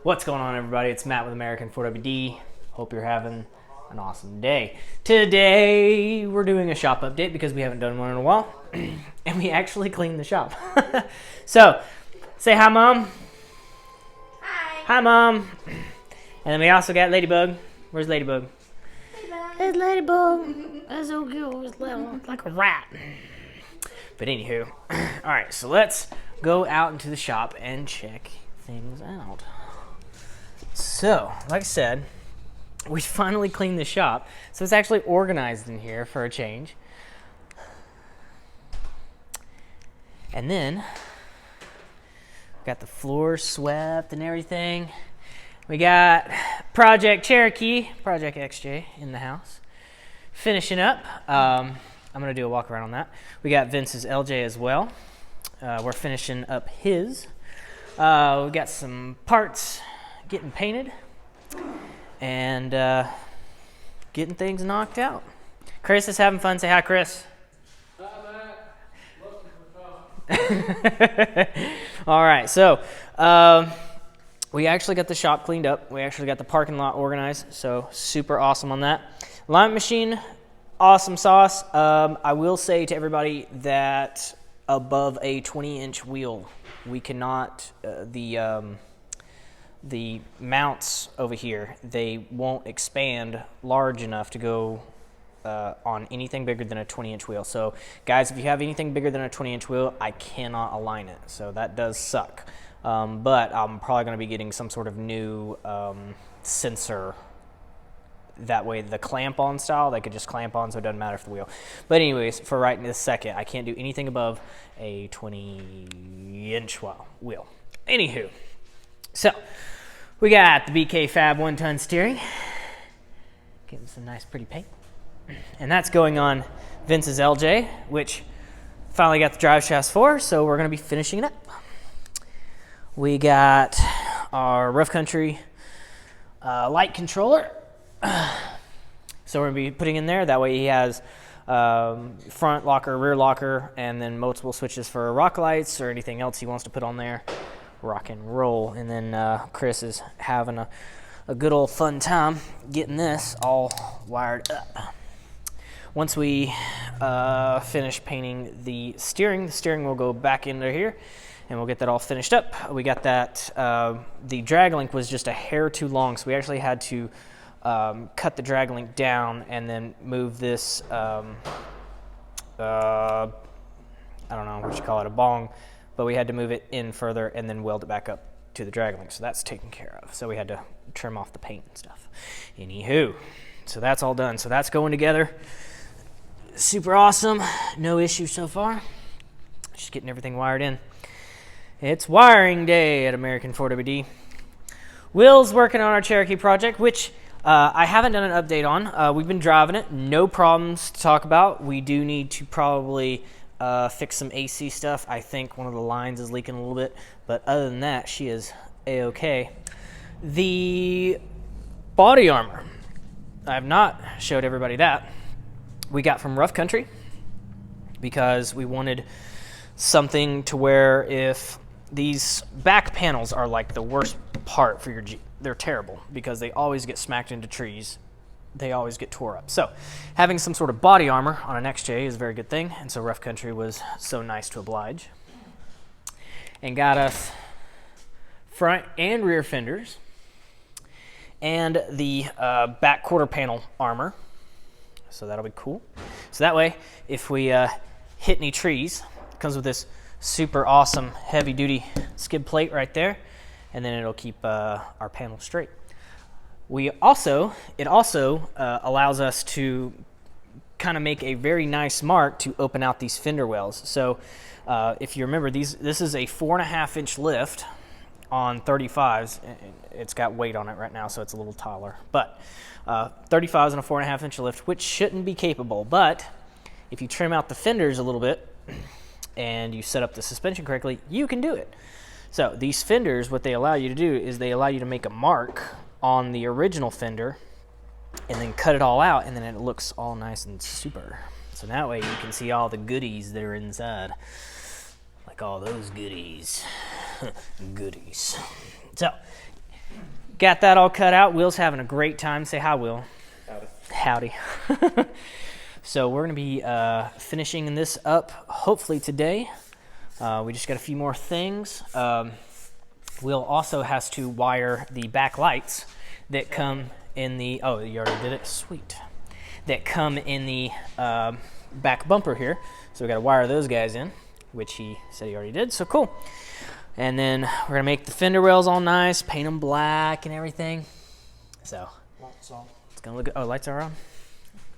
What's going on, everybody? It's Matt with American 4WD. Hope you're having an awesome day. Today, we're doing a shop update because we haven't done one in a while, and we actually cleaned the shop. So, say hi, Mom. Hi. Hi, Mom. And then we also got Ladybug. Where's Ladybug? Hey, Ladybug. That's so cute. It's little, like a rat. But anywho, all right, so let's go out into the shop and check things out. So, like I said, we finally cleaned the shop, so it's actually organized in here for a change. And then, got the floor swept and everything. We got Project Cherokee, Project XJ in the house. Finishing up. I'm going to do a walk around on that. We got Vince's LJ as well. We're finishing up his. We got some parts getting painted and getting things knocked out. Chris is having fun. Say hi, Chris. Hi, Matt. All right, so we actually got the shop cleaned up. We actually got the parking lot organized, so super awesome on that. Alignment machine, awesome sauce. I will say to everybody that above a 20-inch wheel, we cannot, the mounts over here, they won't expand large enough to go on anything bigger than a 20-inch wheel. So guys, if you have anything bigger than a 20-inch wheel, I cannot align it. So that does suck. But I'm probably going to be getting some sort of new sensor. That way the clamp-on style, they could just clamp on so it doesn't matter for the wheel. But anyways, for right in this second, I can't do anything above a 20-inch wheel. Anywho, so we got the BK Fab One Ton Steering. Getting some nice pretty paint. And that's going on Vince's LJ, which finally got the drive shaft for, so we're going to be finishing it up. We got our Rough Country light controller. So we're going to be putting in there. That way he has front locker, rear locker, and then multiple switches for rock lights or anything else he wants to put on there. Rock and roll. And then Chris is having a good old fun time getting this all wired up. Once we finish painting the steering will go back into here and we'll get that all finished up. We got that, the drag link was just a hair too long, so we actually had to cut the drag link down and then move this, I don't know what you call it, a bong, but we had to move it in further and then weld it back up to the drag link, so that's taken care of. So we had to trim off the paint and stuff. Anywho, so that's all done. So that's going together. Super awesome. No issue so far. Just getting everything wired in. It's wiring day at American 4WD. Will's working on our Cherokee project, which I haven't done an update on. We've been driving it. No problems to talk about. We do need to probably fix some AC stuff. I think one of the lines is leaking a little bit. But other than that, she is A-okay. The body armor. I have not showed everybody that. We got from Rough Country because we wanted something to where if these back panels are like the worst part for your Jeep. They're terrible because they always get smacked into trees. They always get tore up. So having some sort of body armor on an XJ is a very good thing. And so Rough Country was so nice to oblige and got us front and rear fenders and the back quarter panel armor. So that'll be cool. So that way, if we hit any trees, it comes with this super awesome heavy duty skid plate right there, and then it'll keep our panel straight. It also allows us to kind of make a very nice mark to open out these Fender Wells. So if you remember, this is a 4.5-inch lift on 35s. It's got weight on it right now, so it's a little taller. But 35s and a 4.5-inch lift, which shouldn't be capable. But if you trim out the fenders a little bit and you set up the suspension correctly, you can do it. So these fenders, what they allow you to do is they allow you to make a mark on the original fender and then cut it all out, and then it looks all nice and super. So that way you can see all the goodies that are inside. Like all those goodies. Goodies. So got that all cut out. Will's having a great time. Say hi, Will. Howdy. Howdy. So we're going to be finishing this up hopefully today. We just got a few more things. Will also has to wire the back lights that come in the, oh, you already did it? Sweet. That come in the back bumper here. So we got to wire those guys in, which he said he already did, so cool. And then we're going to make the fender wells all nice, paint them black and everything. So Lights on. it's going to look good. Oh, lights are on?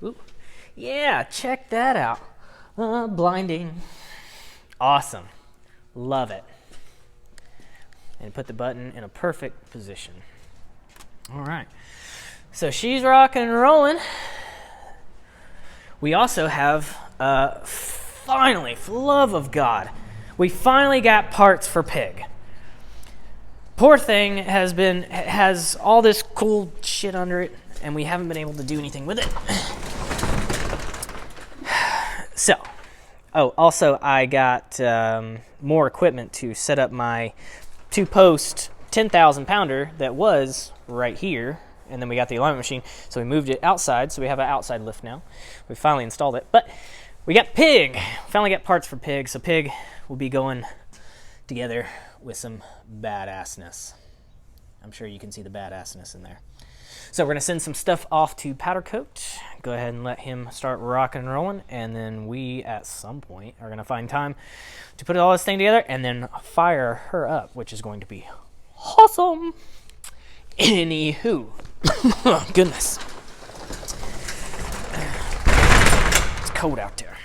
Ooh. Yeah, check that out. Blinding. Awesome. Love it. And put the button in a perfect position. All right. So she's rocking and rolling. We also have, finally, for the love of God, we finally got parts for Pig. Poor thing has all this cool shit under it, and we haven't been able to do anything with it. So, oh, also I got more equipment to set up my 2-post 10,000 pounder that was right here, and then we got the alignment machine, so we moved it outside, so we have an outside lift now. We finally installed it, but we got Pig. Finally got parts for Pig, so Pig will be going together with some badassness. I'm sure you can see the badassness in there. So we're going to send some stuff off to Powder Coat. Go ahead and let him start rocking and rolling, and then we, at some point, are going to find time to put all this thing together and then fire her up, which is going to be awesome. Anywho. Oh, goodness. It's cold out there.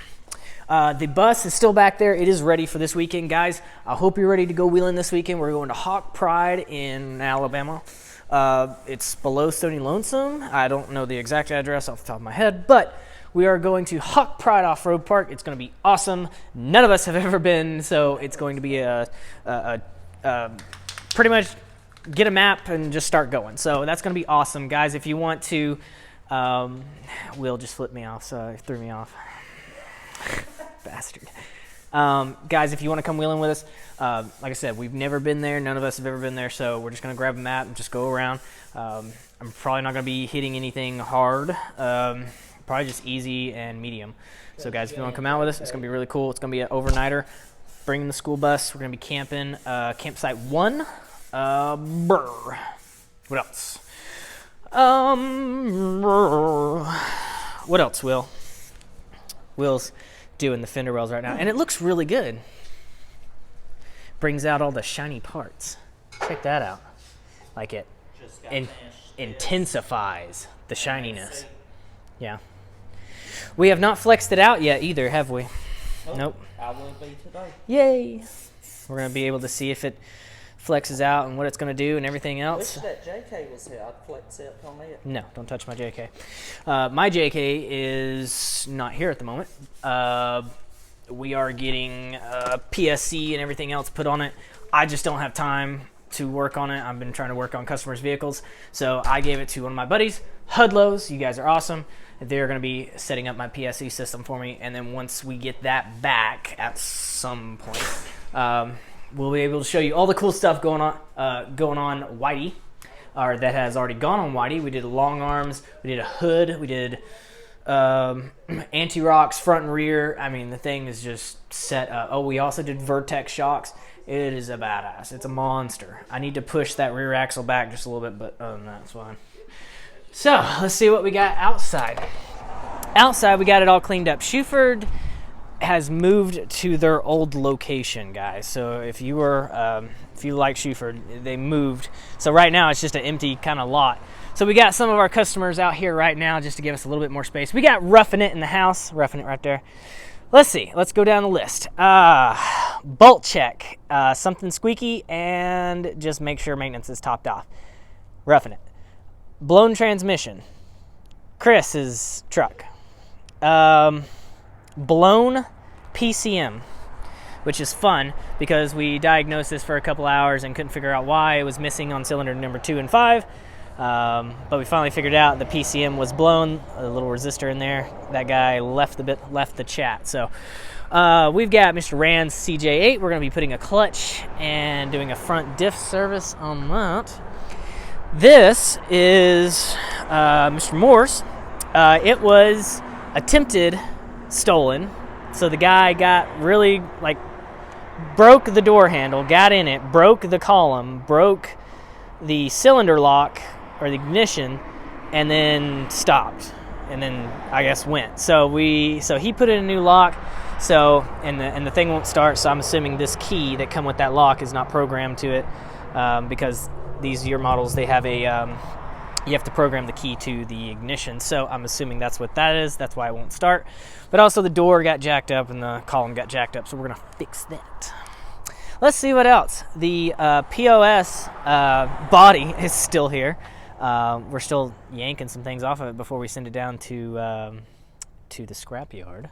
The bus is still back there. It is ready for this weekend, guys. I hope you're ready to go wheeling this weekend. We're going to Hawk Pride in Alabama. It's below Stony Lonesome. I don't know the exact address off the top of my head, but we are going to Hawk Pride Off-Road Park. It's going to be awesome. None of us have ever been, so it's going to be pretty much get a map and just start going. So that's going to be awesome, guys. If you want to, Will just flipped me off, so it threw me off. Bastard. Guys, if you want to come wheeling with us, like I said, we've never been there. None of us have ever been there, so we're just going to grab a map and just go around. I'm probably not going to be hitting anything hard. Probably just easy and medium. So, guys, if you want to come out with us, it's going to be really cool. It's going to be an overnighter. Bringing the school bus. We're going to be camping campsite 1. What else? What else, Will? Will's doing the fender wells right now, and it looks really good. Brings out all the shiny parts. Check that out. Like it intensifies the shininess. Yeah. We have not flexed it out yet either, have we? Nope. I will be today. Yay. We're going to be able to see if it flexes out and what it's going to do and everything else. Wish that JK was here. I'd flex it on it. No, don't touch my JK. My JK is not here at the moment. We are getting PSC and everything else put on it. I just don't have time to work on it. I've been trying to work on customers' vehicles. So I gave it to one of my buddies, Hudlows. You guys are awesome. They're going to be setting up my PSC system for me. And then once we get that back at some point, we'll be able to show you all the cool stuff going on Whitey, or that has already gone on Whitey. We did long arms, we did a hood, we did anti-rocks front and rear. I mean, the thing is just set up. Oh, we also did Vertex shocks. It is a badass. It's a monster. I need to push that rear axle back just a little bit, but other than that, it's fine. So let's see what we got outside. Outside, we got it all cleaned up. Shuford has moved to their old location, guys. So if you were, if you like Shuford, they moved. So right now it's just an empty kind of lot. So we got some of our customers out here right now just to give us a little bit more space. We got Roughing It in the house. Roughing It right there. Let's see. Let's go down the list. Bolt check. Something squeaky, and just make sure maintenance is topped off. Roughing It. Blown transmission. Chris's truck. Blown PCM, which is fun because we diagnosed this for a couple hours and couldn't figure out why it was missing on cylinder number 2 and 5. But we finally figured out the PCM was blown, a little resistor in there. That guy left the chat. So we've got Mr. Rand's CJ8. We're going to be putting a clutch and doing a front diff service on that. This is Mr. Moore's. It was attempted stolen. So the guy got really, broke the door handle, got in it, broke the column, broke the cylinder lock or the ignition, and then stopped. And then I guess went. So he put in a new lock. So and the thing won't start. So I'm assuming this key that come with that lock is not programmed to it, because these year models, they have a you have to program the key to the ignition. So I'm assuming that's what that is. That's why it won't start. But also the door got jacked up and the column got jacked up. So we're gonna fix that. Let's see what else. The POS body is still here. We're still yanking some things off of it before we send it down to the scrapyard.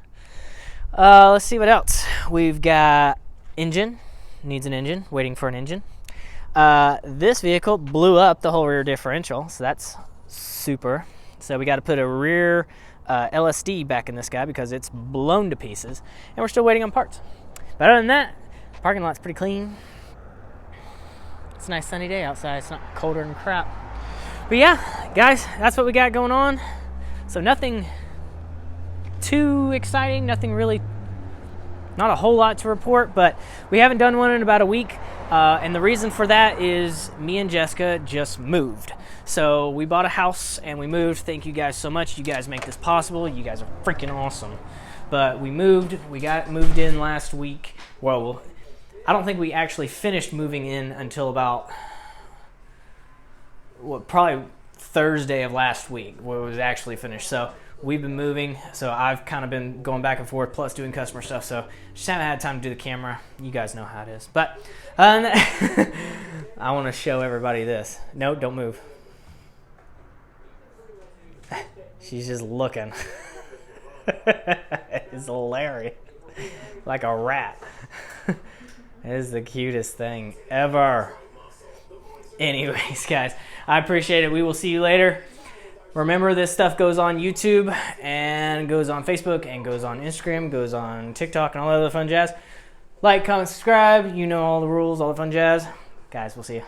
Let's see what else. We've got engine. Needs an engine. Waiting for an engine. This vehicle blew up the whole rear differential, so that's super. So we got to put a rear LSD back in this guy because it's blown to pieces, and we're still waiting on parts. But other than that, parking lot's pretty clean. It's a nice sunny day outside. It's not colder than crap. But yeah, guys, that's what we got going on. So nothing too exciting, nothing really, not a whole lot to report, but we haven't done one in about a week. And the reason for that is me and Jessica just moved. So we bought a house and we moved. Thank you guys so much. You guys make this possible. You guys are freaking awesome. But we moved. We got moved in last week. Well, I don't think we actually finished moving in until about probably Thursday of last week where it was actually finished. So we've been moving, so I've kind of been going back and forth, plus doing customer stuff, so just haven't had time to do the camera. You guys know how it is. But I want to show everybody this. No, don't move. She's just looking. It's hilarious. Like a rat. It is the cutest thing ever. Anyways, guys, I appreciate it. We will see you later. Remember, this stuff goes on YouTube and goes on Facebook and goes on Instagram, goes on TikTok and all that other fun jazz. Like, comment, subscribe. You know all the rules, all the fun jazz. Guys, we'll see you.